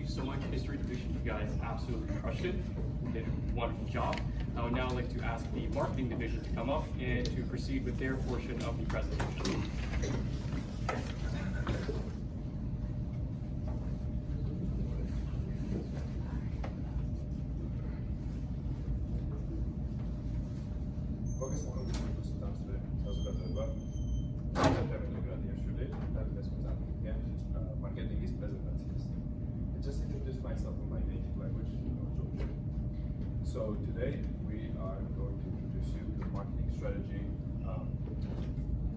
you so much, History Division. You guys absolutely crushed it. You did a wonderful job. I would now like to ask the Marketing Division to come up and to proceed with their portion of the presentation. Just introduce myself in my native language, Georgian. So today we are going to introduce you to marketing strategy,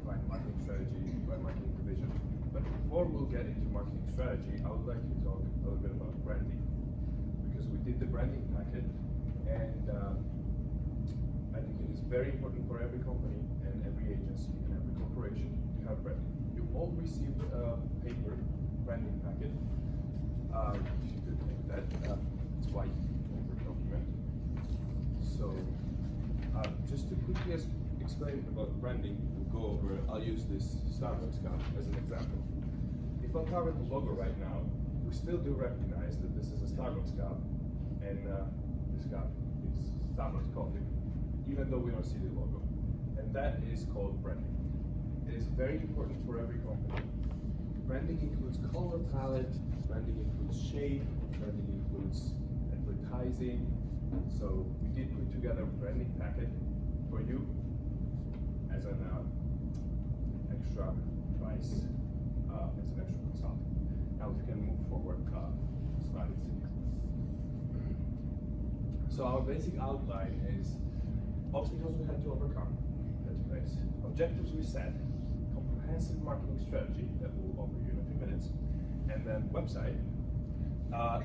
by marketing strategy, by marketing division. But before we'll get into marketing strategy, I would like to talk a little bit about branding, because we did the branding packet, and I think it is very important for every company and every agency and every corporation to have branding. You all received a paper branding packet. You could think that it's white paper document. So just to quickly explain about branding, we'll go over, I'll use this Starbucks cup as an example. If I cover the logo right now, we still do recognize that this is a Starbucks cup, and this cup is Starbucks coffee, even though we don't see the logo. And that is called branding. It is very important for every company. Branding includes color palette, branding includes shape, branding includes advertising. So we did put together a branding packet for you as an extra price, as an extra consulting. Now we can move forward slides. So our basic outline is obstacles we had to overcome, had to face, objectives we set, comprehensive marketing strategy that we'll offer you in a few minutes, and then website,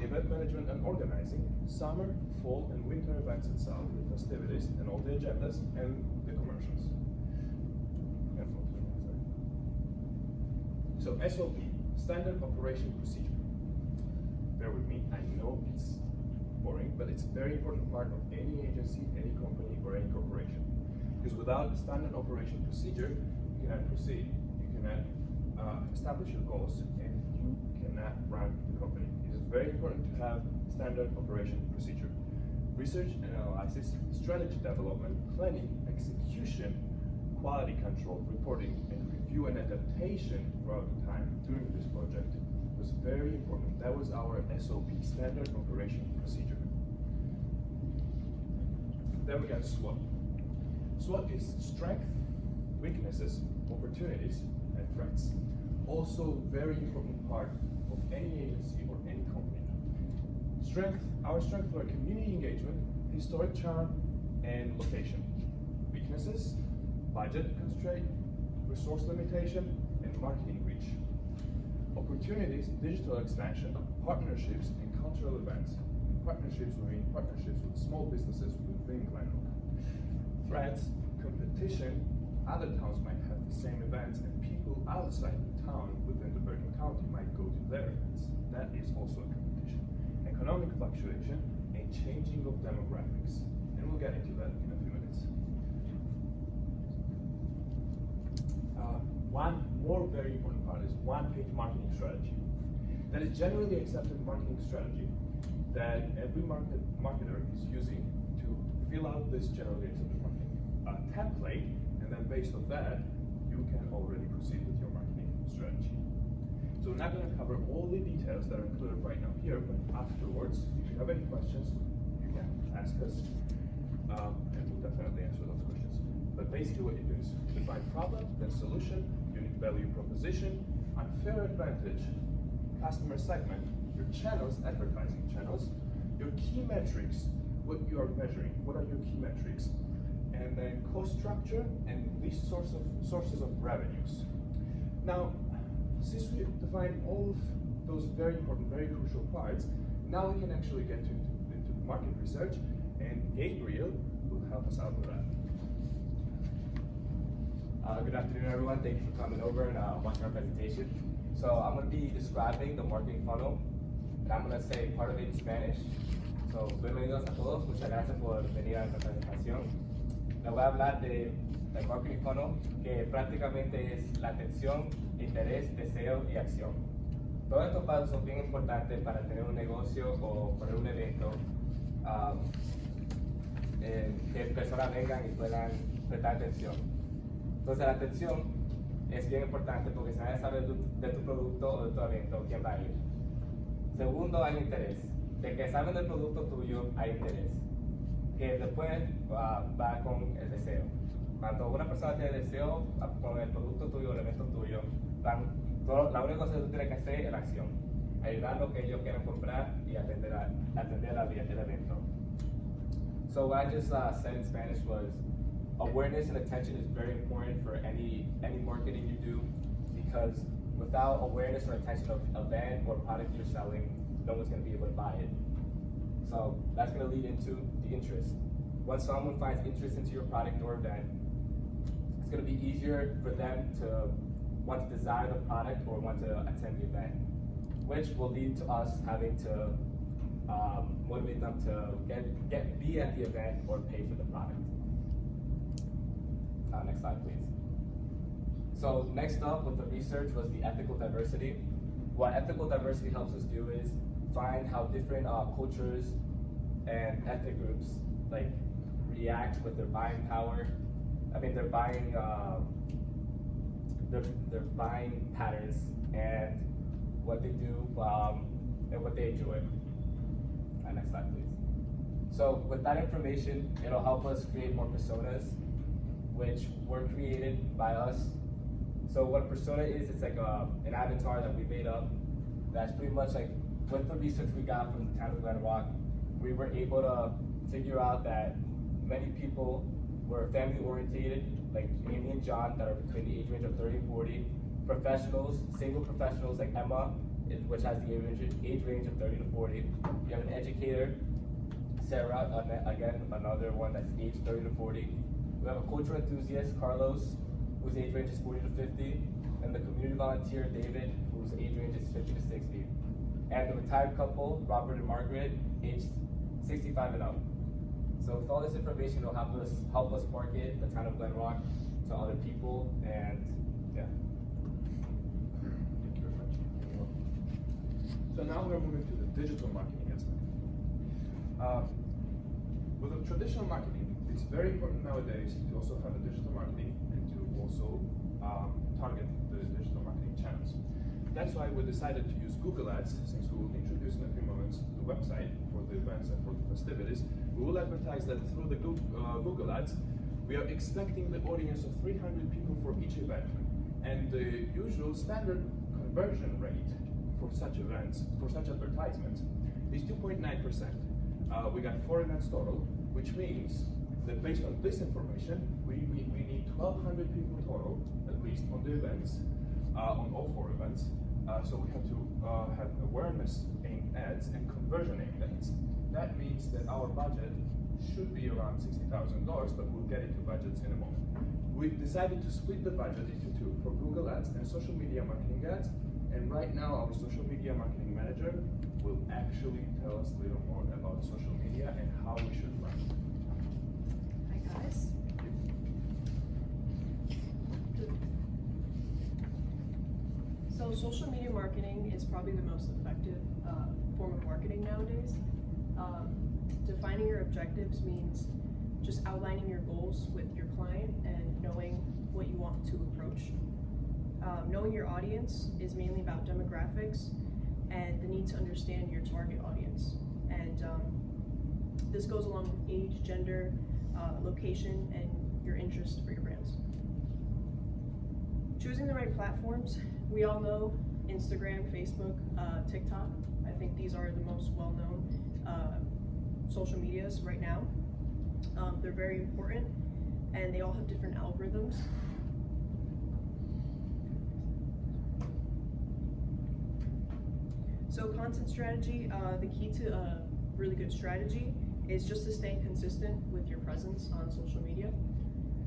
event management and organizing, summer, fall, and winter events itself, the festivities, and all the agendas, and the commercials. So SOP, Standard Operation Procedure. Bear with me, I know it's boring, but it's a very important part of any agency, any company, or any corporation. Because without a standard operation procedure, you cannot proceed, you cannot establish your goals, and you cannot run the company. It is very important to have standard operation procedure. Research and analysis, strategy development, planning, execution, quality control, reporting, and review and adaptation throughout the time during this project was very important. That was our SOP, Standard Operation Procedure. Then we got SWOT. SWOT is strength, weaknesses, opportunities, and threats. Also very important part of any agency or any company. Our strengths were community engagement, historic charm, and location. Weaknesses, budget constraint, resource limitation, and marketing reach. Opportunities, digital expansion, partnerships, and cultural events. Partnerships, we mean partnerships with small businesses within Glen. Threats, competition, other towns might have the same events, and people outside the town within the Bergen County might go to their events. That is also a competition. Economic fluctuation and changing of demographics. And we'll get into that in a few minutes. One more very important part is one-page marketing strategy. That is generally accepted marketing strategy that every marketer is using to fill out this generally accepted marketing template, and then based on that, you can already proceed with your marketing strategy. So we're not going to cover all the details that are included right now here, but afterwards, if you have any questions, you can ask us, and we'll definitely answer those questions. But basically what you do is define problem, then solution, unique value proposition, unfair advantage, customer segment, your channels, advertising channels, your key metrics, what you are measuring, what are your key metrics, and then cost structure and least sources of revenues. Now, since we defined all of those very important, very crucial parts, now we can actually get into market research, and Gabriel will help us out with that. Good afternoon, everyone. Thank you for coming over and watching our presentation. So I'm going to be describing the marketing funnel, and I'm going to say part of it in Spanish. So, bienvenidos a todos. Muchas gracias por venir a esta presentación. Les voy a hablar del marketing funnel, que prácticamente es la atención, interés, deseo y acción. Todos estos pasos son bien importantes para tener un negocio o poner un evento que personas vengan y puedan prestar atención. Entonces la atención es bien importante porque si nadie sabe de tu producto o de tu evento, ¿quién va a ir? Segundo, hay interés. De que saben del producto tuyo, hay interés. Que después va con el deseo. Cuando una persona tiene deseo con el producto tuyo o el evento tuyo, la única cosa que tú tienes que hacer es la acción. Ayudar lo que ellos quieran comprar y atender el evento. So what I just said in Spanish was, awareness and attention is very important for any marketing you do, because without awareness or attention of event or product you're selling, no one's going to be able to buy it. So that's going to lead into the interest. Once someone finds interest into your product or event, it's going to be easier for them to want to desire the product or want to attend the event, which will lead to us having to motivate them to be at the event or pay for the product. Next slide, please. So next up with the research was the ethical diversity. What ethical diversity helps us do is find how different cultures and ethnic groups like react with their buying power. I mean, their buying patterns and what they do and what they enjoy. Next slide, please. So with that information, it'll help us create more personas, which were created by us. So what a persona is, it's like an avatar that we made up. That's pretty much like, with the research we got from the town of Glen, we were able to figure out that many people were family oriented, like Amy and John, that are between the age range of 30 and 40. Professionals, single professionals like Emma, which has the age range of 30 to 40. You have an educator, Sarah, again, another one that's age 30 to 40. We have a cultural enthusiast, Carlos, whose age range is 40 to 50. And the community volunteer, David, whose age range is 50 to 60. And the retired couple, Robert and Margaret, aged 65 and up. So with all this information, it'll help us market the town of Glen Rock to other people, and yeah. Thank you very much. So now we're moving to the digital marketing aspect. With the traditional marketing, it's very important nowadays to also have a digital marketing and to also target the digital marketing channels. That's why we decided to use Google Ads, since we will introduce in a few moments the website for the events and for the festivities. We will advertise that through the Google Ads. We are expecting the audience of 300 people for each event. And the usual standard conversion rate for such events, for such advertisements, is 2.9%. We got 4 events total, which means that based on this information, we need 1,200 people total, at least, on the events, on all 4 events. So we have to have awareness aimed ads and conversion aimed ads. That means that our budget should be around $60,000, but we'll get into budgets in a moment. We decided to split the budget into 2, for Google Ads and social media marketing ads. And right now, our social media marketing manager will actually tell us a little more about social media and how we should run it. Hi guys. So social media marketing is probably the most effective form of marketing nowadays. Defining your objectives means just outlining your goals with your client and knowing what you want to approach. Knowing your audience is mainly about demographics and the need to understand your target audience. And this goes along with age, gender, location, and your interest for your brands. Choosing the right platforms, we all know Instagram, Facebook, TikTok. I think these are the most well-known social medias right now. They're very important, and they all have different algorithms. So content strategy, the key to a really good strategy is just to stay consistent with your presence on social media.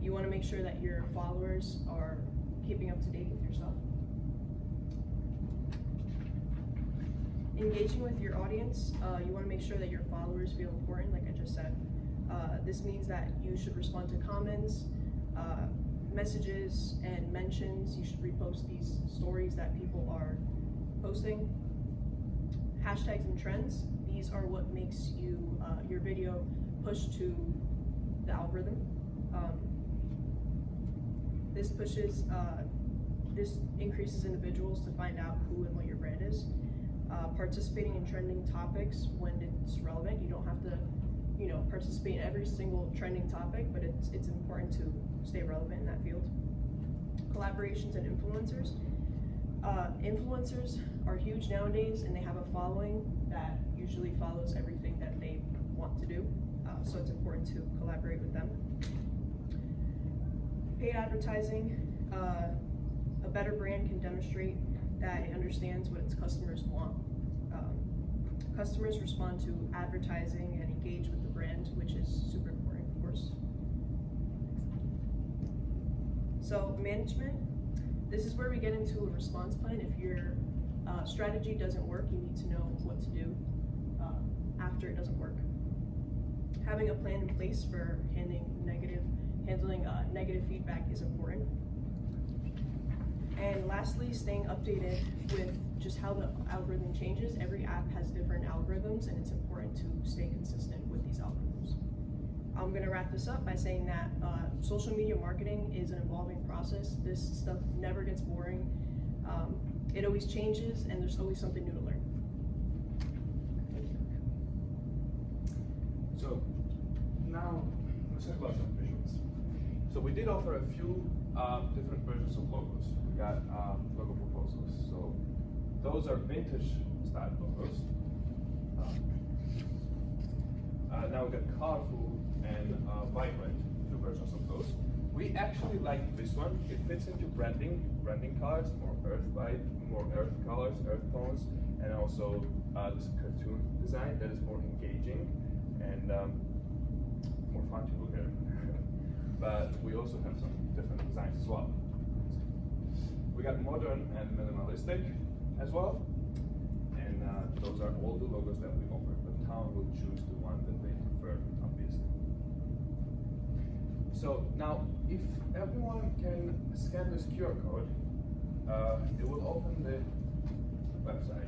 You want to make sure that your followers are keeping up to date with your stuff. Engaging with your audience, you want to make sure that your followers feel important, like I just said. This means that you should respond to comments, messages, and mentions. You should repost these stories that people are posting. Hashtags and trends, these are what makes your video push to the algorithm. This increases individuals to find out who and what your brand is. Participating in trending topics when it's relevant. You don't have to, participate in every single trending topic, but it's important to stay relevant in that field. Collaborations and influencers. Influencers are huge nowadays, and they have a following that usually follows everything that they want to do. So it's important to collaborate with them. Paid advertising. A better brand can demonstrate that it understands what its customers want. Customers respond to advertising and engage with the brand, which is super important, of course. So management, this is where we get into a response plan. If your strategy doesn't work, you need to know what to do after it doesn't work. Having a plan in place for handling negative feedback is important. And lastly, staying updated with just how the algorithm changes. Every app has different algorithms, and it's important to stay consistent with these algorithms. I'm gonna wrap this up by saying that social media marketing is an evolving process. This stuff never gets boring. It always changes, and there's always something new to learn. Thank you. So now let's talk about some visuals. So we did offer a few different versions of logos. We got logo proposals. So those are vintage style logos. Now we got colorful and vibrant, two versions of those. We actually like this one. It fits into branding colors, more earth vibe, more earth colors, earth tones, and also this cartoon design that is more engaging and more fun to look at. But we also have some different designs as well. We got modern and minimalistic as well, and those are all the logos that we offer. But town will choose the one that they prefer, obviously. So now, if everyone can scan this QR code, it will open the website.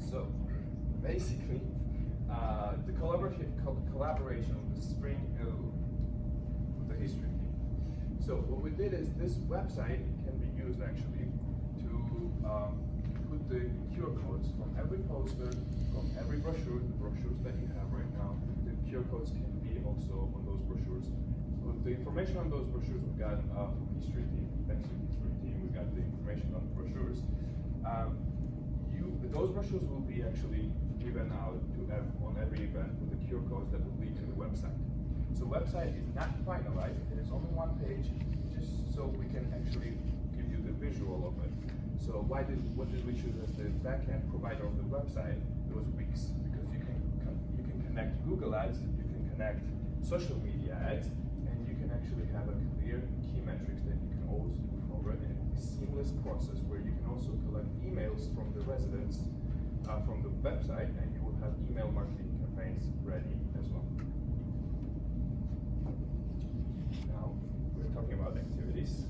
So basically, the collaboration of the spring with the history team. So what we did is this website can be used actually to put the QR codes from every poster, from every brochure, the brochures that you have right now. The QR codes can be also on those brochures. With the information on those brochures we got from history team, thanks to the history team, we got the information on the brochures. Those brochures will be actually given out to on every event with the QR codes that will lead to the website. So website is not finalized, it is only one page, just so we can actually give you the visual of it. So what did we choose as the backend provider of the website? It was Wix, because you can connect Google ads, you can connect social media ads, and you can actually have a clear key metrics that you can always move over, and a seamless process where you can also collect emails from the residents from the website, and you will have email marketing campaigns ready as well. Now we're talking about activities.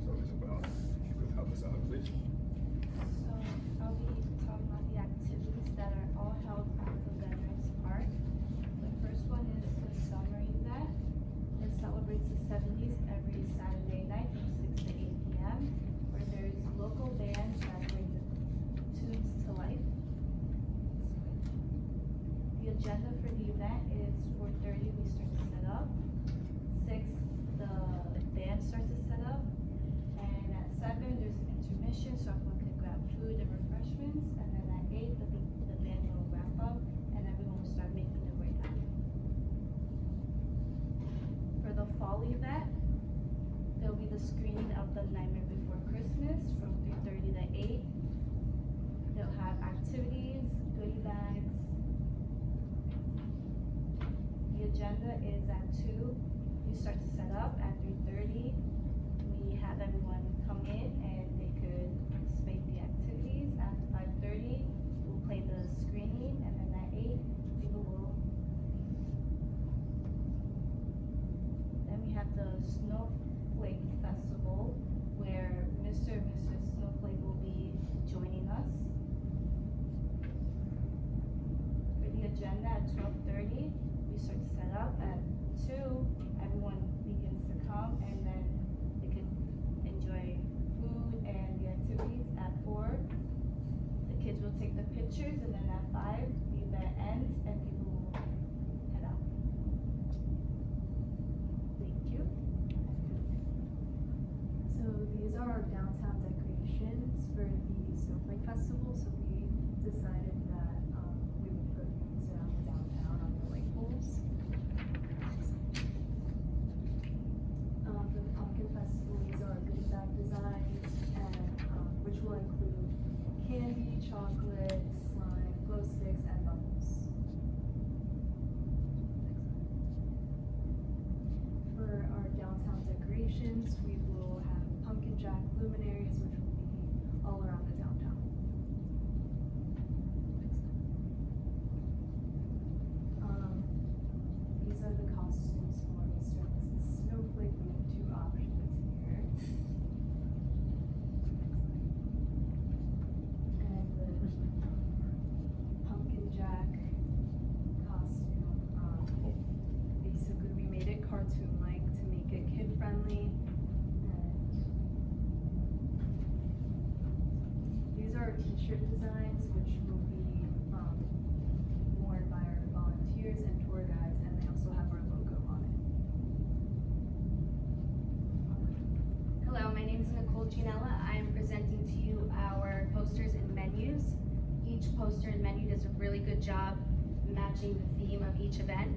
So Isabel, if you could help us out, please. So I'll be talking about the activities that are all held at the Bergecco-Parc. The first one is the summer event. It celebrates the 70s every Saturday night from 6 to 8 p.m. where there's local bands that bring the tunes to life. The agenda for the event is 4:30 we start to set up. 6 the band starts to set up. And at 7 there's an intermission so everyone can grab food and refreshments. And then at 8 the band will wrap up and everyone will start making their way out. For the fall event, there'll be the screening of The Nightmare Before Christmas from 3:30 to 8. They'll have activities, goodie bags. The agenda is at 2. we start to set up at 3:30. We have everyone come in and they could participate in the activities. At 5:30, we'll play the screening, and then at 8, people will. Then we have the Snowflake Festival, where Mr. and Mrs. Snowflake will be joining us. For the agenda at 12:30, we start to set up. At 2, everyone begins to come, and then they can enjoy food and the activities. At 4, the kids will take the pictures, and then at 5, the event ends and people will head out. Thank you. So these are our downtown decorations for the Snowflake Festival. So we decided that we would put these around the downtown on the light poles. For the Pumpkin Festival, these are good bag designs, and which will include candy, chocolate, slime, glow sticks, and bubbles. For our downtown decorations, we will have pumpkin jack luminaries, which will be all around the downtown. These are the costumes for Mr. and Mrs. Snowflake. We have 2 options here. And the pumpkin jack costume, basically we made it cartoon-like to make it kid-friendly. These are our t-shirt designs, which will be worn by our volunteers and tour guides, and they also have our logo on it. Hello, my name is Nicole Ginella. I am presenting to you our posters and menus. Each poster and menu does a really good job matching the theme of each event.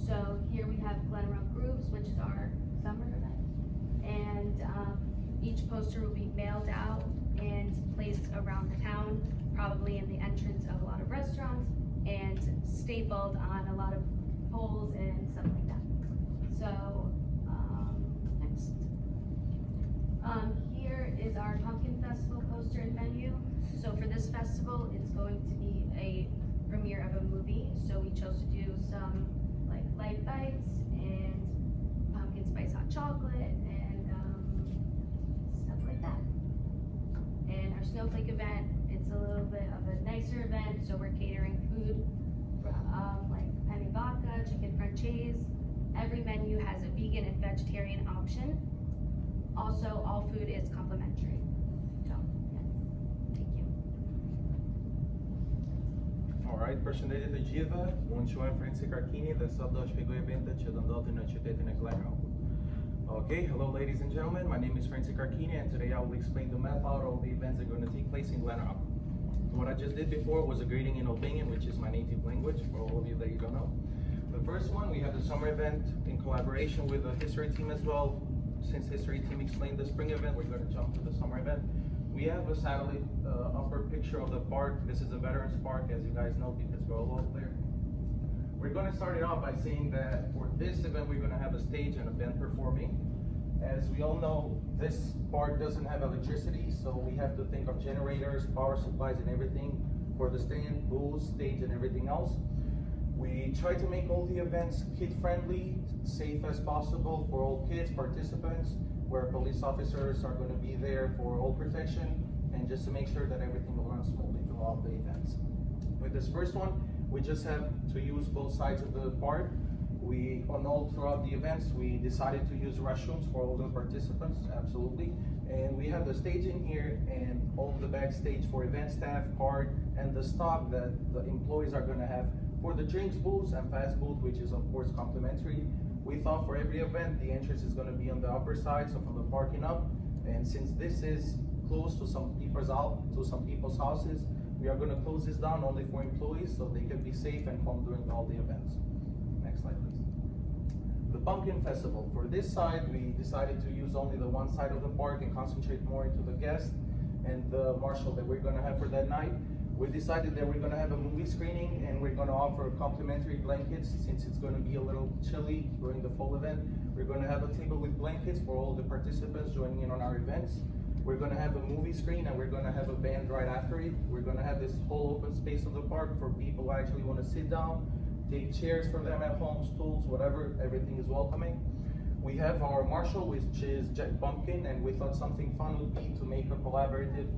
So here we have Glen Grooves, which is our summer event. And each poster will be mailed out and placed around the town, probably in the entrance of a lot of restaurants, and stapled on a lot of poles and stuff like that. So, next. Here is our Pumpkin Festival poster and menu. So for this festival, it's going to be a premiere of a movie. So we chose to do some like light bites and pumpkin spice hot chocolate and stuff like that. And our snowflake event, it's a little bit of a nicer event, so we're catering food like penne vodka, chicken franchise. Every menu has a vegan and vegetarian option. Also, all food is complimentary. So, yes, thank you. Alright, personalidade do Diva, onde eu Francis Carchini, the Saldosh event at Children in Glen. Okay, hello ladies and gentlemen, my name is Francis Carchini, and today I will explain the map out of the events that are going to take place in Glen. What I just did before was a greeting in Albanian, which is my native language, for all of you that you don't know. The first one, we have the summer event in collaboration with the history team as well. Since history team explained the spring event, we're going to jump to the summer event. We have a satellite upper picture of the park. This is a Veterans Park, as you guys know, because we're all over there. We're going to start it off by saying that for this event, we're going to have a stage and a band performing. As we all know, this park doesn't have electricity, so we have to think of generators, power supplies, and everything for the stand, booths, stage, and everything else. We try to make all the events kid-friendly, safe as possible for all kids, participants, where police officers are going to be there for all protection, and just to make sure that everything will run smoothly throughout the events. With this first one, we just have to use both sides of the park. Throughout the events, we decided to use restrooms for all the participants, absolutely. And we have the stage in here and all the backstage for event staff, card, and the stock that the employees are gonna have for the drinks booths and fast booth, which is of course complimentary. We thought for every event, the entrance is gonna be on the upper side, so from the parking up. And since this is close to some people's houses, we are gonna close this down only for employees so they can be safe and calm during all the events. Next slide, please. The Pumpkin Festival. For this side, we decided to use only the one side of the park and concentrate more into the guests and the marshal that we're gonna have for that night. We decided that we're gonna have a movie screening and we're gonna offer complimentary blankets since it's gonna be a little chilly during the fall event. We're gonna have a table with blankets for all the participants joining in on our events. We're gonna have a movie screen and we're gonna have a band right after it. We're gonna have this whole open space of the park for people who actually wanna sit down, take chairs for them at home, stools, whatever, everything is welcoming. We have our marshal, which is Jack Pumpkin, and we thought something fun would be to make a collaborative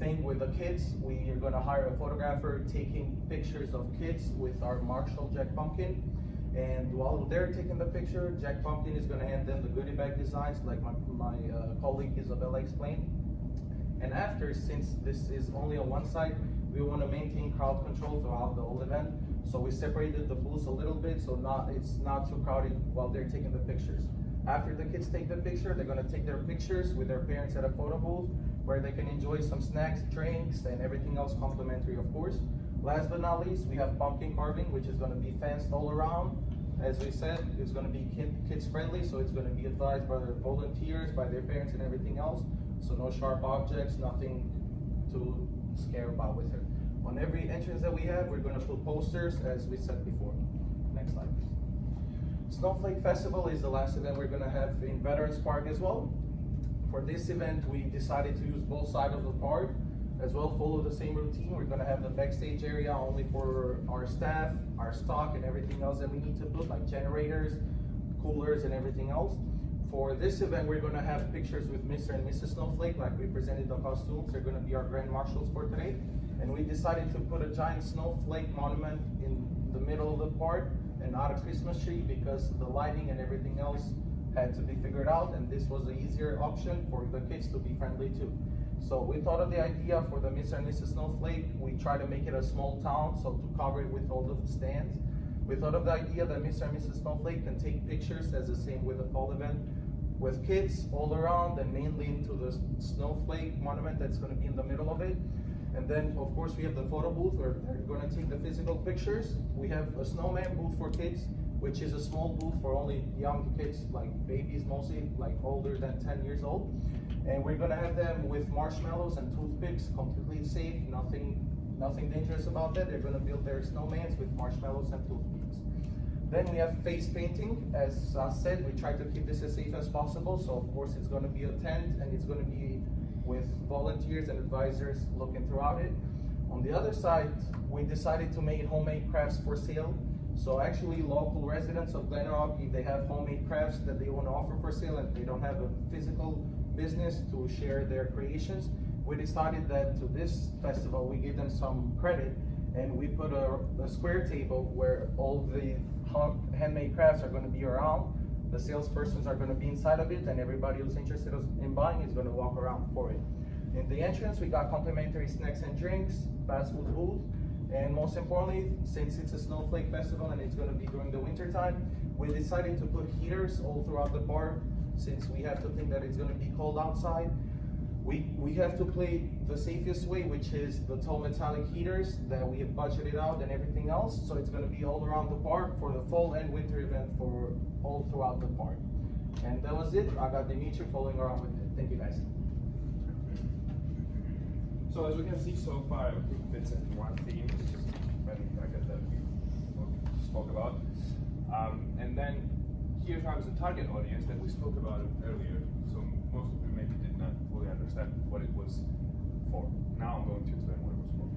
thing with the kids. We are gonna hire a photographer taking pictures of kids with our marshal, Jack Pumpkin. And while they're taking the picture, Jack Pumpkin is gonna hand them the goodie bag designs like my colleague Isabella explained. And after, since this is only on one side, we wanna maintain crowd control throughout the whole event. So we separated the booths a little bit so it's not too crowded while they're taking the pictures. After the kids take the picture, they're gonna take their pictures with their parents at a photo booth where they can enjoy some snacks, drinks, and everything else complimentary, of course. Last but not least, we have pumpkin carving, which is gonna be fenced all around. As we said, it's gonna be kids friendly, so it's gonna be advised by their volunteers, by their parents and everything else. So no sharp objects, nothing to scare about with it. On every entrance that we have, we're gonna put posters, as we said before. Next slide, please. Snowflake Festival is the last event we're gonna have in Veterans Park as well. For this event, we decided to use both sides of the park, as well follow the same routine. We're gonna have the backstage area only for our staff, our stock, and everything else that we need to put, like generators, coolers, and everything else. For this event, we're gonna have pictures with Mr. and Mrs. Snowflake, like we presented the costumes. They're gonna be our grand marshals for today. And we decided to put a giant snowflake monument in the middle of the park and not a Christmas tree because the lighting and everything else had to be figured out, and this was the easier option for the kids to be friendly too. So we thought of the idea for the Mr. and Mrs. Snowflake. We try to make it a small town, so to cover it with all the stands. We thought of the idea that Mr. and Mrs. Snowflake can take pictures, as the same with the fall event, with kids all around and mainly into the snowflake monument that's gonna be in the middle of it. And then, of course, we have the photo booth where they're gonna take the physical pictures. We have a snowman booth for kids, which is a small booth for only young kids, like babies mostly, like older than 10 years old. And we're gonna have them with marshmallows and toothpicks, completely safe, nothing dangerous about that. They're gonna build their snowmans with marshmallows and toothpicks. Then we have face painting. As I said, we try to keep this as safe as possible. So of course it's gonna be a tent and it's gonna be with volunteers and advisors looking throughout it. On the other side, we decided to make homemade crafts for sale. So actually local residents of Glen, if they have homemade crafts that they wanna offer for sale and they don't have a physical business to share their creations, we decided that to this festival, we give them some credit and we put a square table where all the handmade crafts are gonna be around. The salespersons are gonna be inside of it and everybody who's interested in buying is gonna walk around for it. In the entrance, we got complimentary snacks and drinks, fast food booth, and most importantly, since it's a snowflake festival and it's gonna be during the winter time, we decided to put heaters all throughout the park since we have to think that it's gonna be cold outside. We have to play the safest way, which is the tall metallic heaters that we have budgeted out and everything else. So it's gonna be all around the park for the fall and winter event for all throughout the park. And that was it. I got Dimitri following around with it. Thank you guys. So as we can see so far, everything fits into one theme, which is wedding jacket that we spoke about. And then here comes the target audience that we spoke about earlier. So most of you maybe did not fully understand what it was for. Now I'm going to explain what it was for.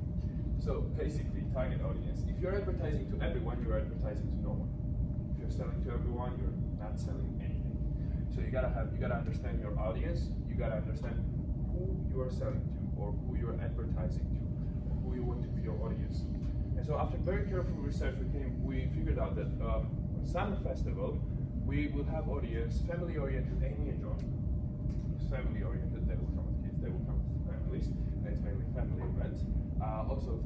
So basically, target audience. If you're advertising to everyone, you're advertising to no one. If you're selling to everyone, you're not selling anything. So you gotta understand your audience. You gotta understand who you are selling to, or who you're advertising to, or who you want to be your audience. And so after very careful research, we figured out that on Summer Festival, we will have audience, family-oriented, Amy and John. It's family-oriented, they will come with kids, they will come with families, and it's mainly family events. Also,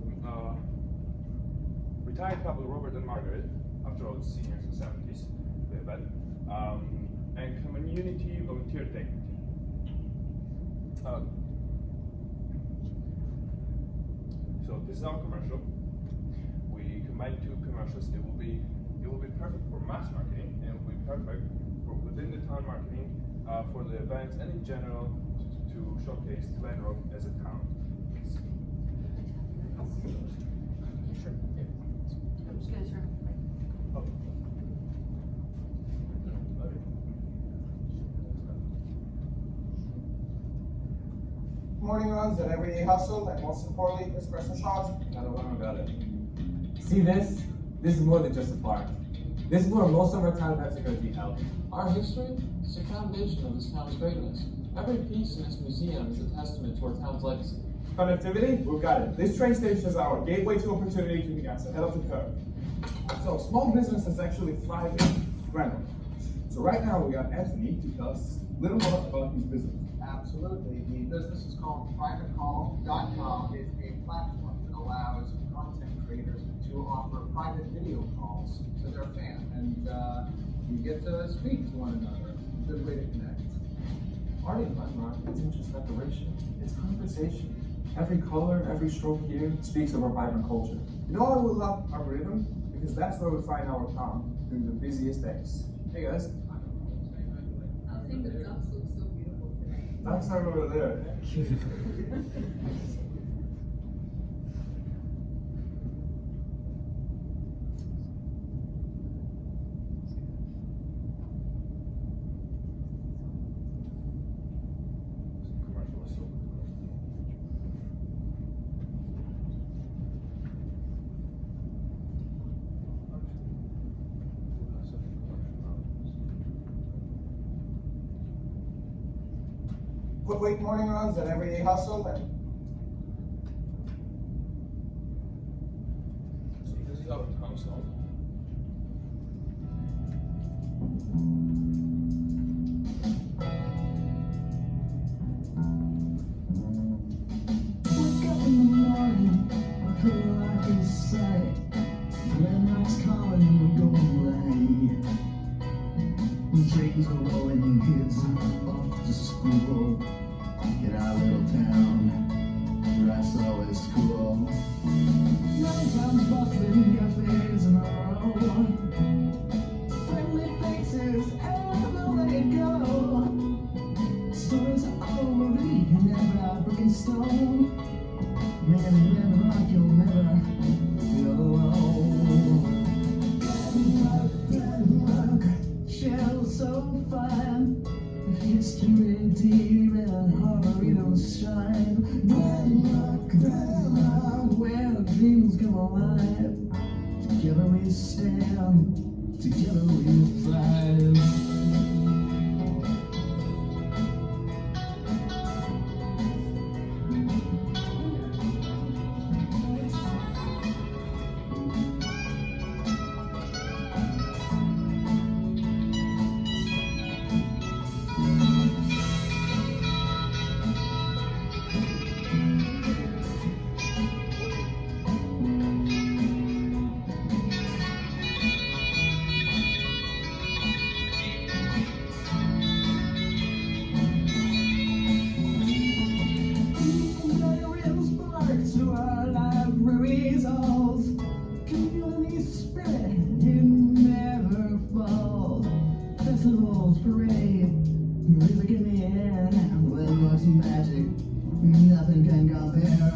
retired couple Robert and Margaret, after all, it's seniors in 70s, the event, and community volunteer day. So this is our commercial. We combine two commercials. It will be perfect for mass marketing, and it will be perfect for within the town marketing for the events and in general to showcase Glen Rock as a town. Sure. I'm just gonna turn. Oh. morning runs and everyday hustle, and most importantly, espresso shots. Gotta learn about it. See this? This is more than just a park. This is where most of our town events are going to be held. Our history is the foundation of this town's greatness. Every piece in this museum is a testament to our town's legacy. Connectivity, we've got it. This train station is our gateway to opportunity to be ahead of the curve. So small business is actually thriving in Glen. So right now we got Anthony to tell us a little more about his business. Absolutely. The business is called privatecall.com. It's a platform that allows content creators to offer private video calls to their fans. And you get to speak to one another. Good way to connect. Art in Glen Rock isn't just decoration, it's conversation. Every color, every stroke here speaks of our vibrant culture. You know what we love our rhythm? Because that's where we find our calm during the busiest days. Hey guys. I think the ducks look so beautiful today. Ducks are over there. Quick morning runs and everyday hustle. And So this is our town song. Wake up in the morning, I feel like a sight. Glen Rock's calling and we're going away. When trains are rolling and kids are off to school. In our little town, that's always cool. Downtown's bustling, cafes in a row. Friendly faces everywhere they go. Stories are old and never broken stone. Man, Glen Rock, you'll never feel alone. Glen Rock, shells so fine. History deep and Harvaritos shine. Glen Rock, where dreams come alive. Together we stand, together we thrive. To our libraries, halls, community spirit, it never falls. Festivals, parade, music in the air, Glen Rock's magic, nothing can compare.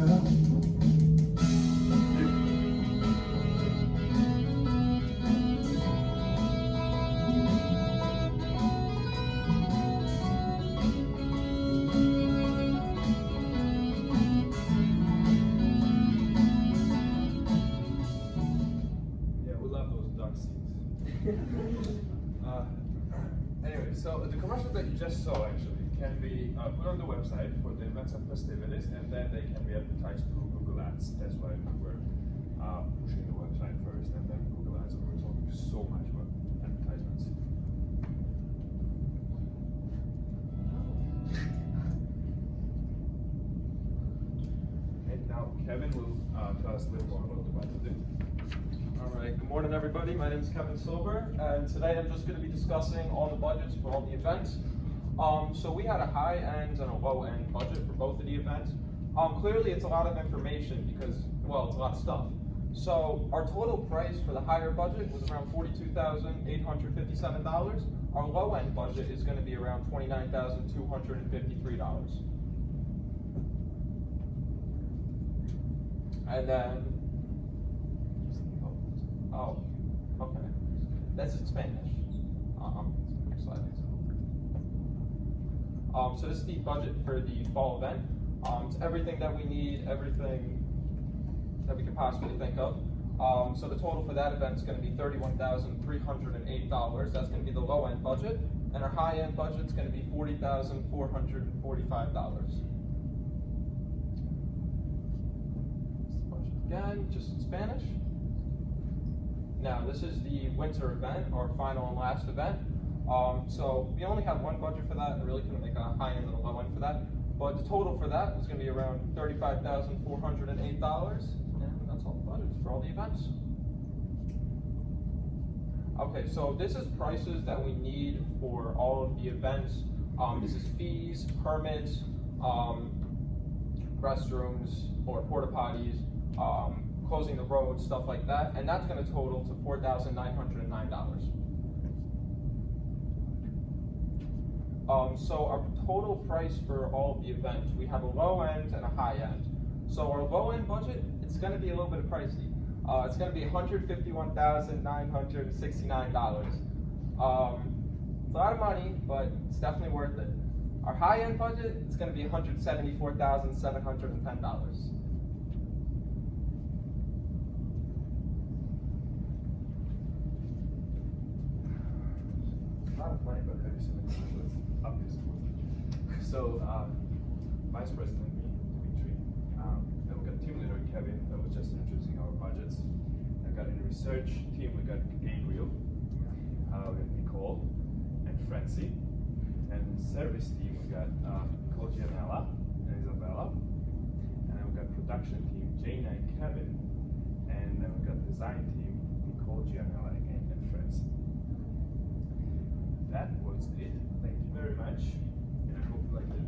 Anyway, so the commercial that you just saw actually can be put on the website for the events and festivities, and then they can be advertised through Google Ads. That's why we were pushing the website first, and then Google Ads. We're talking so much about advertisements. And now Kevin will tell us a little more about the budget. Alright, good morning everybody. My name is Kevin Silver, and today I'm just going to be discussing all the budgets for all the events. So we had a high end and a low end budget for both of the events. Clearly it's a lot of information because, well, it's a lot of stuff. So our total price for the higher budget was around $42,857. Our low end budget is going to be around $29,253. And then, oh, okay. That's in Spanish. Slide these over. So this is the budget for the fall event. It's everything that we need, everything that we could possibly think of. So the total for that event is going to be $31,308. That's going to be the low end budget, and our high end budget is going to be $40,445. Again, just in Spanish. Now, this is the winter event, our final and last event. So we only have one budget for that. I really couldn't make a high end and a low end for that. But the total for that is going to be around $35,408, and that's all the budgets for all the events. Okay, so this is prices that we need for all of the events. This is fees, permits, restrooms or porta potties, closing the road, stuff like that, and that's going to total to $4,909. So our total price for all of the events, we have a low end and a high end. So our low end budget, it's going to be a little bit pricey. It's going to be $151,969. It's a lot of money, but it's definitely worth it. Our high end budget, it's going to be $174,710. A lot of money, but maybe so many people, it's obvious. So, Vice President, me, Dimitri. Then we got team leader Kevin, that was just introducing our budgets. I got in the research team, we got Gabriel, we got Nicole, and Francie. And service team, we got Nicole Gianella and Isabella. And then we got production team, Jana and Kevin. And then we got design team, Nicole Gianella again, and Francie. That was it. Thank you very much. And I hope you liked it.